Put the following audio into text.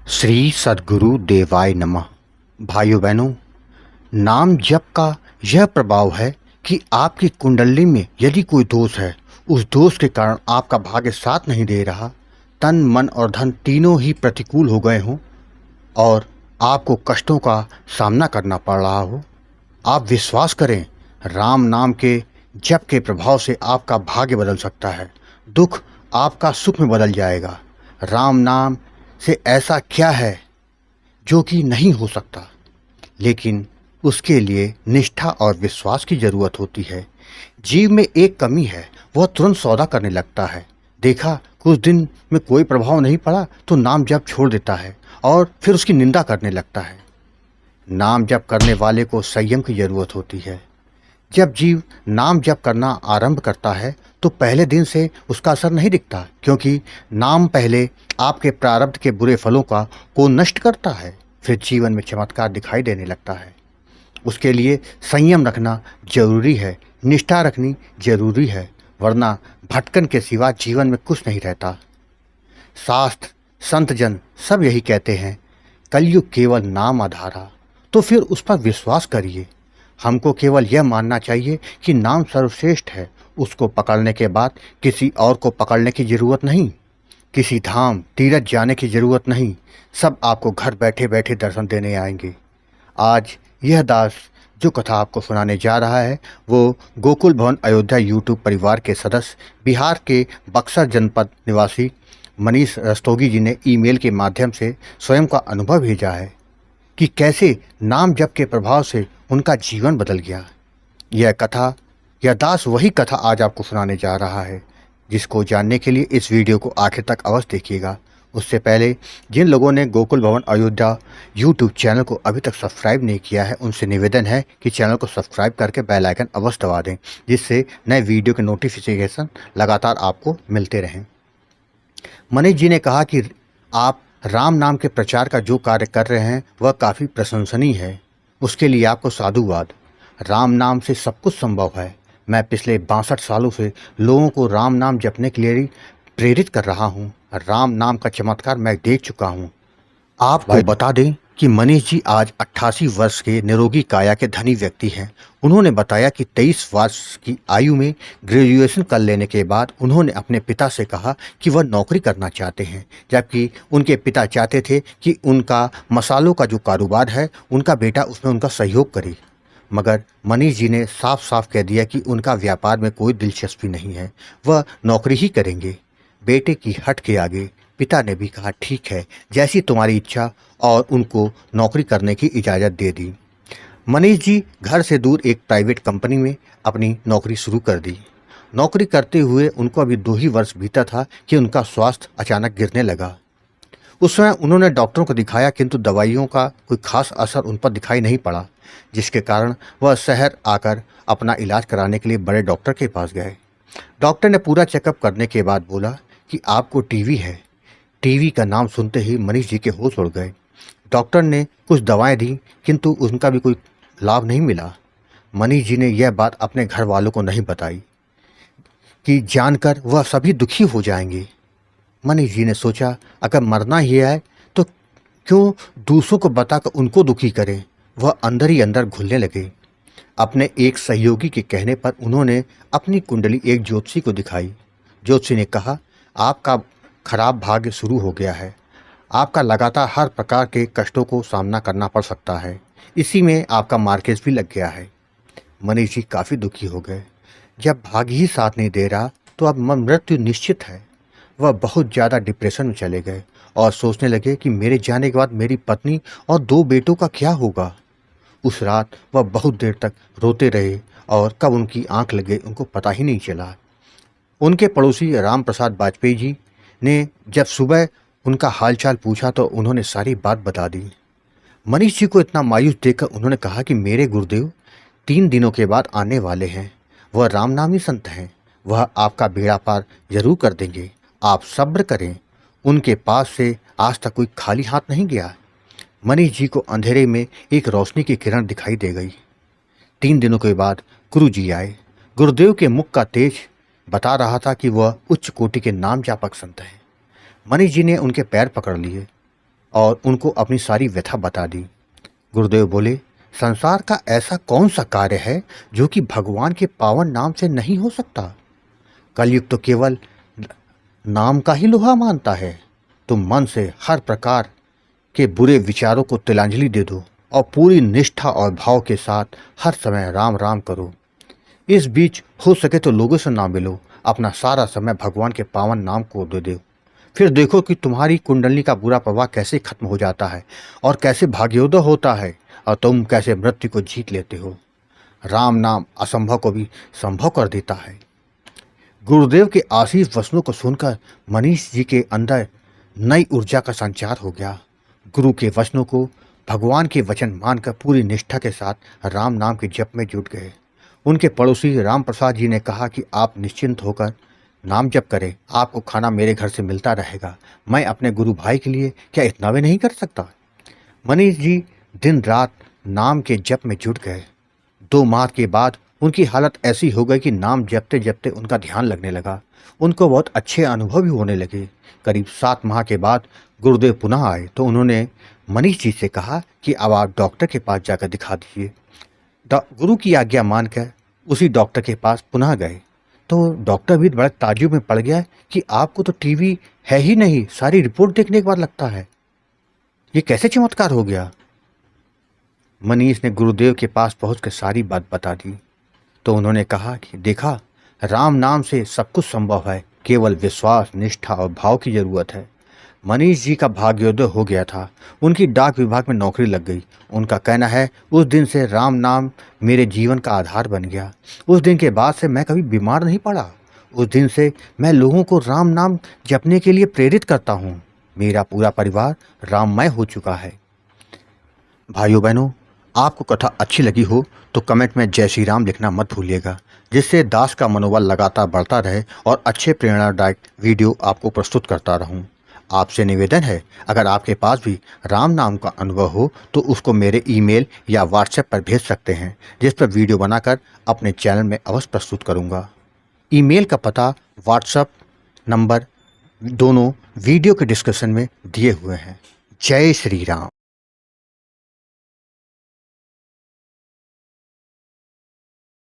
श्री सद्गुरु देवाय नमः। भाइयों बहनों, नाम जप का यह प्रभाव है कि आपकी कुंडली में यदि कोई दोष है, उस दोष के कारण आपका भाग्य साथ नहीं दे रहा, तन मन और धन तीनों ही प्रतिकूल हो गए हों और आपको कष्टों का सामना करना पड़ रहा हो, आप विश्वास करें, राम नाम के जप के प्रभाव से आपका भाग्य बदल सकता है। दुख आपका सुख में बदल जाएगा। राम नाम से ऐसा क्या है जो कि नहीं हो सकता, लेकिन उसके लिए निष्ठा और विश्वास की जरूरत होती है। जीव में एक कमी है, वह तुरंत सौदा करने लगता है। देखा, कुछ दिन में कोई प्रभाव नहीं पड़ा तो नाम जप छोड़ देता है और फिर उसकी निंदा करने लगता है। नाम जप करने वाले को संयम की जरूरत होती है। जब जीव नाम जप करना आरंभ करता है तो पहले दिन से उसका असर नहीं दिखता, क्योंकि नाम पहले आपके प्रारब्ध के बुरे फलों को नष्ट करता है, फिर जीवन में चमत्कार दिखाई देने लगता है। उसके लिए संयम रखना जरूरी है, निष्ठा रखनी जरूरी है, वरना भटकन के सिवा जीवन में कुछ नहीं रहता। शास्त्र संत जन सब यही कहते हैं, कलयुग केवल नाम आधारा, तो फिर उस पर विश्वास करिए। हमको केवल यह मानना चाहिए कि नाम सर्वश्रेष्ठ है। उसको पकड़ने के बाद किसी और को पकड़ने की ज़रूरत नहीं, किसी धाम तीरथ जाने की ज़रूरत नहीं। सब आपको घर बैठे बैठे दर्शन देने आएंगे। आज यह दास जो कथा आपको सुनाने जा रहा है वो गोकुल भवन अयोध्या यूट्यूब परिवार के सदस्य बिहार के बक्सर जनपद निवासी मनीष रस्तोगी जी ने ईमेल के माध्यम से स्वयं का अनुभव भेजा है कि कैसे नाम जप के प्रभाव से उनका जीवन बदल गया। यह दास वही कथा आज आपको सुनाने जा रहा है, जिसको जानने के लिए इस वीडियो को आखिर तक अवश्य देखिएगा। उससे पहले जिन लोगों ने गोकुल भवन अयोध्या यूट्यूब चैनल को अभी तक सब्सक्राइब नहीं किया है, उनसे निवेदन है कि चैनल को सब्सक्राइब करके बेल आइकन अवश्य दबा दें, जिससे नए वीडियो के नोटिफिकेशन लगातार आपको मिलते रहें। मनीष जी ने कहा कि आप राम नाम के प्रचार का जो कार्य कर रहे हैं वह काफ़ी प्रशंसनीय है। उसके लिए आपको साधुवाद। राम नाम से सब कुछ संभव है। मैं पिछले 62 सालों से लोगों को राम नाम जपने के लिए प्रेरित कर रहा हूँ। राम नाम का चमत्कार मैं देख चुका हूँ। आपको बता दें कि मनीष जी आज 88 वर्ष के निरोगी काया के धनी व्यक्ति हैं। उन्होंने बताया कि 23 वर्ष की आयु में ग्रेजुएशन कर लेने के बाद उन्होंने अपने पिता से कहा कि वह नौकरी करना चाहते हैं, जबकि उनके पिता चाहते थे कि उनका मसालों का जो कारोबार है उनका बेटा उसमें उनका सहयोग करे। मगर मनीष जी ने साफ साफ कह दिया कि उनका व्यापार में कोई दिलचस्पी नहीं है, वह नौकरी ही करेंगे। बेटे की हट के आगे पिता ने भी कहा, ठीक है, जैसी तुम्हारी इच्छा, और उनको नौकरी करने की इजाज़त दे दी। मनीष जी घर से दूर एक प्राइवेट कंपनी में अपनी नौकरी शुरू कर दी। नौकरी करते हुए उनको अभी 2 ही वर्ष बीता था कि उनका स्वास्थ्य अचानक गिरने लगा। उस समय उन्होंने डॉक्टरों को दिखाया, किंतु दवाइयों का कोई खास असर उन पर दिखाई नहीं पड़ा, जिसके कारण वह शहर आकर अपना इलाज कराने के लिए बड़े डॉक्टर के पास गए। डॉक्टर ने पूरा चेकअप करने के बाद बोला कि आपको टीवी है। टीवी का नाम सुनते ही मनीष जी के होश उड़ गए। डॉक्टर ने कुछ दवाएं दी, किंतु उनका भी कोई लाभ नहीं मिला। मनीष जी ने यह बात अपने घर वालों को नहीं बताई कि जानकर वह सभी दुखी हो जाएंगे। मनीष जी ने सोचा, अगर मरना ही है तो क्यों दूसरों को बताकर उनको दुखी करें। वह अंदर ही अंदर घुलने लगे। अपने एक सहयोगी के कहने पर उन्होंने अपनी कुंडली एक ज्योतिषी को दिखाई। ज्योतिषी ने कहा, आपका खराब भाग्य शुरू हो गया है। आपका लगातार हर प्रकार के कष्टों को सामना करना पड़ सकता है। इसी में आपका मार्केज भी लग गया है। मनीष जी काफ़ी दुखी हो गए। जब भाग्य ही साथ नहीं दे रहा तो अब मृत्यु निश्चित है। वह बहुत ज़्यादा डिप्रेशन में चले गए और सोचने लगे कि मेरे जाने के बाद मेरी पत्नी और 2 बेटों का क्या होगा। उस रात वह बहुत देर तक रोते रहे और कब उनकी आंख लग गई उनको पता ही नहीं चला। उनके पड़ोसी राम प्रसाद वाजपेयी जी ने जब सुबह उनका हालचाल पूछा तो उन्होंने सारी बात बता दी। मनीष जी को इतना मायूस देखकर उन्होंने कहा कि मेरे गुरुदेव 3 दिनों के बाद आने वाले हैं। वह राम नामी संत हैं, वह आपका बेड़ा पार जरूर कर देंगे। आप सब्र करें। उनके पास से आज तक कोई खाली हाथ नहीं गया। मनीष जी को अंधेरे में एक रोशनी की किरण दिखाई दे गई। 3 दिनों के बाद गुरु जी आए। गुरुदेव के मुख का तेज बता रहा था कि वह उच्च कोटि के नाम जापक संत हैं। मनीष जी ने उनके पैर पकड़ लिए और उनको अपनी सारी व्यथा बता दी। गुरुदेव बोले, संसार का ऐसा कौन सा कार्य है जो कि भगवान के पावन नाम से नहीं हो सकता? कलयुग तो केवल नाम का ही लोहा मानता है। तुम मन से हर प्रकार के बुरे विचारों को तिलांजलि दे दो और पूरी निष्ठा और भाव के साथ हर समय राम राम करो। इस बीच हो सके तो लोगों से ना मिलो, अपना सारा समय भगवान के पावन नाम को दे दो। फिर देखो कि तुम्हारी कुंडली का बुरा प्रभाव कैसे खत्म हो जाता है और कैसे भाग्योदय होता है और तुम कैसे मृत्यु को जीत लेते हो। राम नाम असंभव को भी संभव कर देता है। गुरुदेव के आशीष वचनों को सुनकर मनीष जी के अंदर नई ऊर्जा का संचार हो गया। गुरु के वचनों को भगवान के वचन मानकर पूरी निष्ठा के साथ राम नाम के जप में जुट गए। उनके पड़ोसी राम प्रसाद जी ने कहा कि आप निश्चिंत होकर नाम जप करें, आपको खाना मेरे घर से मिलता रहेगा। मैं अपने गुरु भाई के लिए क्या इतना भी नहीं कर सकता? मनीष जी दिन रात नाम के जप में जुट गए। 2 माह के बाद उनकी हालत ऐसी हो गई कि नाम जपते जपते उनका ध्यान लगने लगा। उनको बहुत अच्छे अनुभव भी होने लगे। करीब 7 माह के बाद गुरुदेव पुनः आए तो उन्होंने मनीष जी से कहा कि अब आप डॉक्टर के पास जाकर दिखा दीजिए। गुरु की आज्ञा मानकर उसी डॉक्टर के पास पुनः गए तो डॉक्टर भी बड़ा ताज्जुब में पड़ गया कि आपको तो टीवी है ही नहीं, सारी रिपोर्ट देखने के बाद लगता है, ये कैसे चमत्कार हो गया? मनीष ने गुरुदेव के पास पहुंचकर सारी बात बता दी तो उन्होंने कहा कि देखा, राम नाम से सब कुछ संभव है, केवल विश्वास, निष्ठा और भाव की जरूरत है। मनीष जी का भाग्योदय हो गया था। उनकी डाक विभाग में नौकरी लग गई। उनका कहना है, उस दिन से राम नाम मेरे जीवन का आधार बन गया। उस दिन के बाद से मैं कभी बीमार नहीं पड़ा। उस दिन से मैं लोगों को राम नाम जपने के लिए प्रेरित करता हूँ। मेरा पूरा परिवार राममय हो चुका है। भाइयों बहनों, आपको कथा अच्छी लगी हो तो कमेंट में जय श्री राम लिखना मत भूलिएगा, जिससे दास का मनोबल लगातार बढ़ता रहे और अच्छे प्रेरणादायक वीडियो आपको प्रस्तुत करता रहूं। आपसे निवेदन है, अगर आपके पास भी राम नाम का अनुभव हो तो उसको मेरे ईमेल या व्हाट्सएप पर भेज सकते हैं, जिस पर वीडियो बनाकर अपने चैनल में अवश्य प्रस्तुत करूंगा। ईमेल का पता, व्हाट्सएप नंबर दोनों वीडियो के डिस्क्रिप्शन में दिए हुए हैं। जय श्री राम।